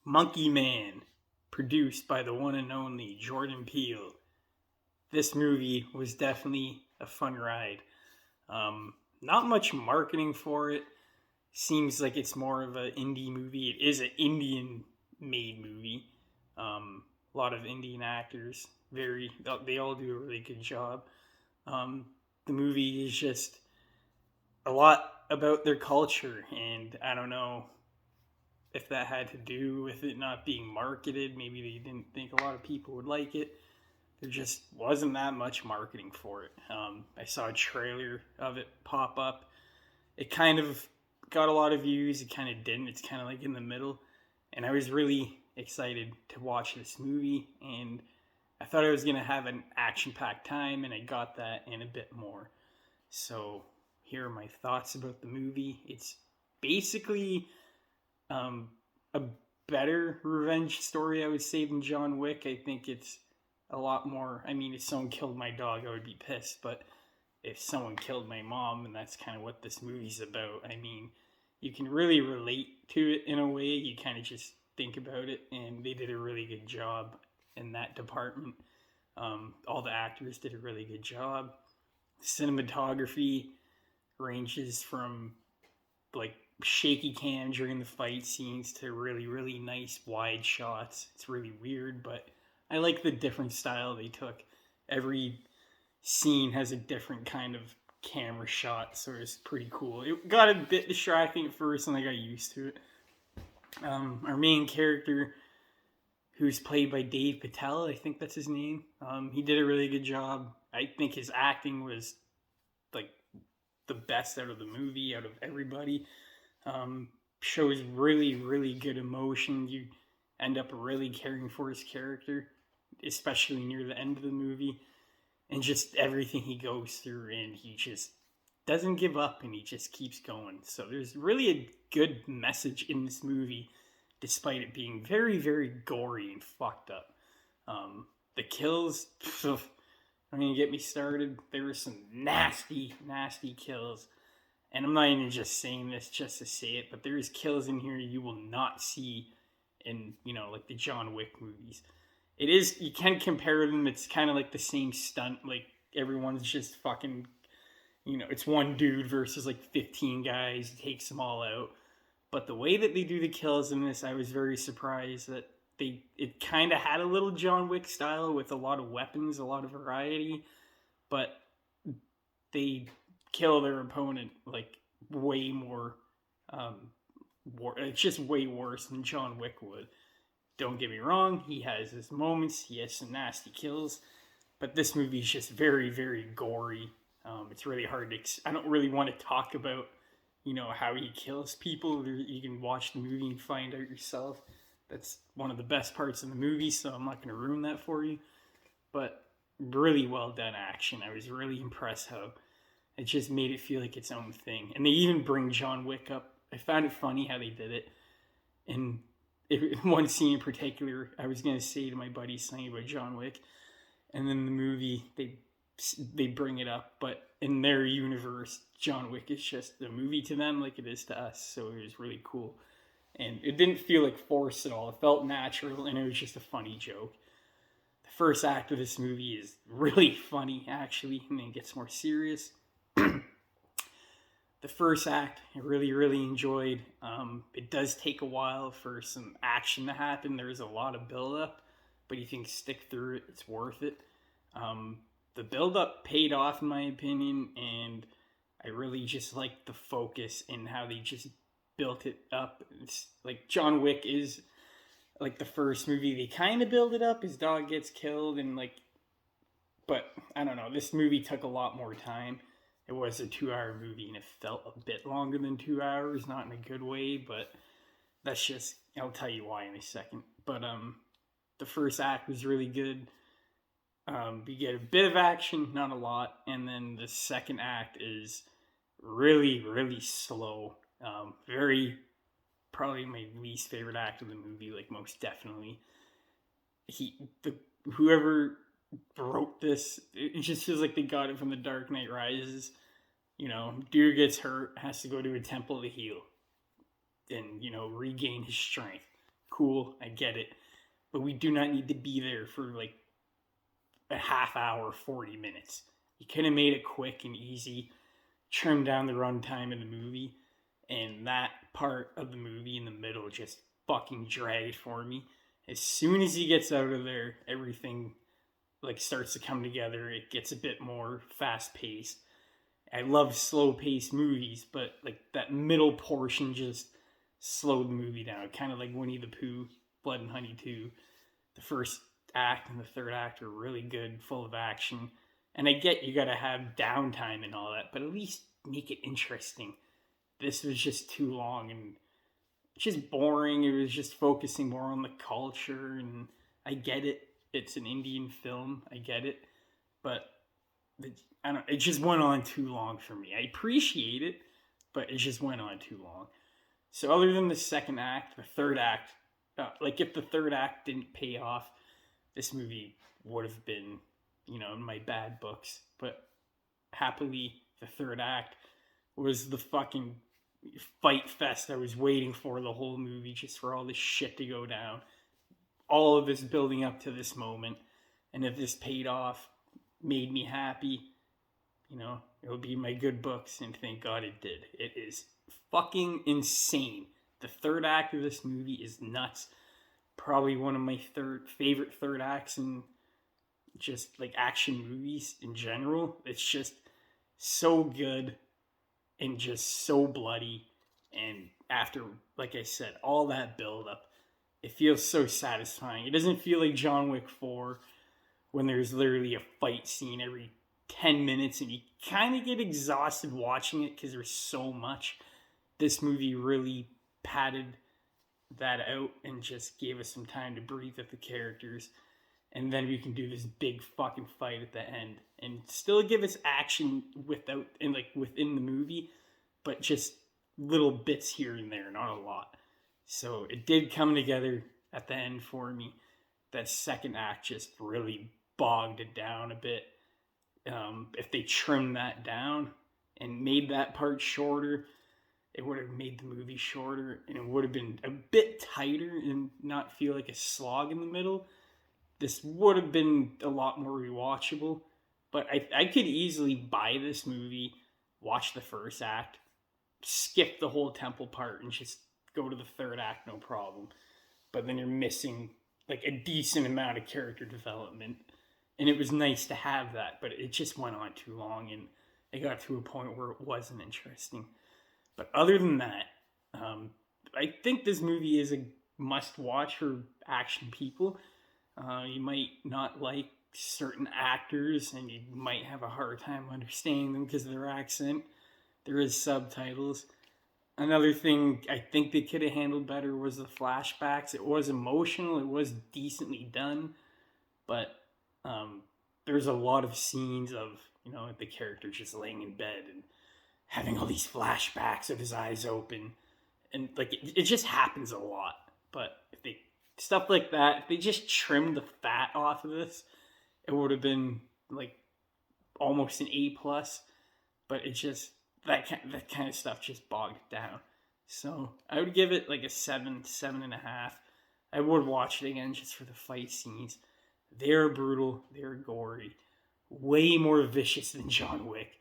Monkey Man, produced by the one and only Jordan Peele. This movie was definitely a fun ride. Not much marketing for it. Seems like it's more of an indie movie. It is an Indian made movie. A lot of Indian actors. They all do a really good job. The movie is just a lot about their culture, and I don't know if that had to do with it not being marketed. Maybe they didn't think a lot of people would like it. There just wasn't that much marketing for it. I saw a trailer of it pop up. It kind of got a lot of views. It kind of didn't. It's kind of like in the middle. And I was really excited to watch this movie. And I thought I was going to have an action packed time, and I got that and a bit more. So here are my thoughts about the movie. It's basically a better revenge story, I would say, than John Wick. I think it's a lot more. I mean, if someone killed my dog, I would be pissed, but if someone killed my mom, and that's kind of what this movie's about, I mean, you can really relate to it in a way. You kind of just think about it, and they did a really good job in that department. All the actors did a really good job. Cinematography ranges from like shaky cam during the fight scenes to really, really nice wide shots. It's really weird, but I like the different style they took. Every scene has a different kind of camera shot, so it's pretty cool. It got a bit distracting at first, and I got used to it. Our main character, who's played by Dave Patel, I think that's his name. He did a really good job. I think his acting was like the best out of the movie, out of everybody. Shows really, really good emotion. You end up really caring for his character, especially near the end of the movie, and just everything he goes through, and he just doesn't give up, and he just keeps going. So there's really a good message in this movie, despite it being very, very gory and fucked up. The kills, don't even get me started. There were some nasty, nasty kills. And I'm not even just saying this just to say it, but there's kills in here you will not see in, like the John Wick movies. It is, you can compare them. It's kind of like the same stunt. Like everyone's just fucking, it's one dude versus like 15 guys. He takes them all out. But the way that they do the kills in this, I was very surprised that it kind of had a little John Wick style with a lot of weapons, a lot of variety, but they kill their opponent like way more. It's just way worse than John Wick would. Don't get me wrong, he has his moments, he has some nasty kills, but this movie is just very, very gory. It's really hard to. I don't really want to talk about, how he kills people. You can watch the movie and find out yourself. That's one of the best parts of the movie, so I'm not going to ruin that for you. But really well done action. I was really impressed how it just made it feel like its own thing. And they even bring John Wick up. I found it funny how they did it. And one scene in particular, I was going to say to my buddy something about John Wick, and then the movie they bring it up, but in their universe, John Wick is just a movie to them, like it is to us. So it was really cool, and it didn't feel like forced at all. It felt natural, and it was just a funny joke. The first act of this movie is really funny, actually, and then it gets more serious. The first act I really, really enjoyed. It does take a while for some action to happen. There's a lot of build up, but you can stick through it. It's worth it. The build up paid off in my opinion, and I really just like the focus and how they just built it up. It's like John Wick is like the first movie. They kind of build it up. His dog gets killed, and but I don't know. This movie took a lot more time. It was a 2 hour movie, and it felt a bit longer than 2 hours, not in a good way, but that's just, I'll tell you why in a second. But the first act was really good. You get a bit of action, not a lot, and then the second act is really, really slow. Very, probably my least favorite act of the movie, like most definitely. Whoever wrote this, it just feels like they got it from The Dark Knight Rises. Dude gets hurt, has to go to a temple to heal and, regain his strength. Cool, I get it. But we do not need to be there for like a half hour, 40 minutes. You could have made it quick and easy, trimmed down the runtime of the movie, and that part of the movie in the middle just fucking dragged for me. As soon as he gets out of there, everything like starts to come together. It gets a bit more fast paced. I love slow paced movies, but like that middle portion just slowed the movie down. Kind of like Winnie the Pooh, Blood and Honey 2. The first act and the third act are really good, full of action. And I get you gotta have downtime and all that, but at least make it interesting. This was just too long and just boring. It was just focusing more on the culture, and I get it. It's an Indian film. I get it, but it just went on too long for me. I appreciate it, but it just went on too long. So other than the second act, the third act, like if the third act didn't pay off, this movie would have been, in my bad books. But happily, the third act was the fucking fight fest I was waiting for the whole movie, just for all this shit to go down. All of this building up to this moment. And if this paid off, made me happy, it would be my good books, and thank God it did. It is fucking insane. The third act of this movie is nuts. Probably one of my favorite third acts in just like action movies in general. It's just so good and just so bloody. And after, like I said, all that build up, it feels so satisfying. It doesn't feel like John Wick 4 when there's literally a fight scene every 10 minutes and you kind of get exhausted watching it because there's so much. This movie really padded that out and just gave us some time to breathe with the characters. And then we can do this big fucking fight at the end and still give us action within the movie, but just little bits here and there, not a lot. So it did come together at the end for me. That second act just really bogged it down a bit. If they trimmed that down and made that part shorter, it would have made the movie shorter, and it would have been a bit tighter and not feel like a slog in the middle. This would have been a lot more rewatchable, but I could easily buy this movie, watch the first act, skip the whole temple part, and just go to the third act, no problem. But then you're missing like a decent amount of character development, and it was nice to have that, but it just went on too long, and it got to a point where it wasn't interesting. But other than that, I think this movie is a must-watch for action people. You might not like certain actors, and you might have a hard time understanding them because of their accent. There is subtitles. Another thing I think they could have handled better was the flashbacks. It was emotional. It was decently done. But there's a lot of scenes of, the character just laying in bed and having all these flashbacks of his eyes open. And, it just happens a lot. But stuff like that, if they just trimmed the fat off of this, it would have been, almost an A+. But it just, that kind of stuff just bogged it down. So I would give it a 7.5. I would watch it again just for the fight scenes. They're brutal. They're gory. Way more vicious than John Wick.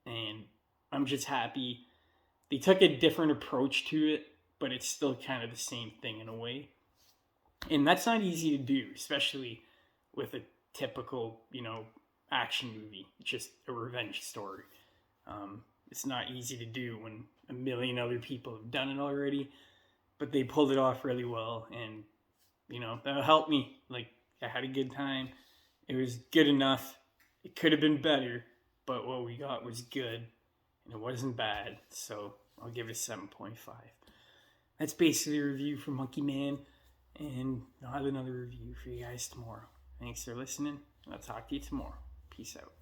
And I'm just happy they took a different approach to it, but it's still kind of the same thing in a way. And that's not easy to do, especially with a typical, action movie. Just a revenge story. It's not easy to do when a million other people have done it already, but they pulled it off really well, and, that'll help me. I had a good time. It was good enough. It could have been better, but what we got was good, and it wasn't bad, so I'll give it a 7.5. That's basically a review for Monkey Man, and I'll have another review for you guys tomorrow. Thanks for listening, and I'll talk to you tomorrow. Peace out.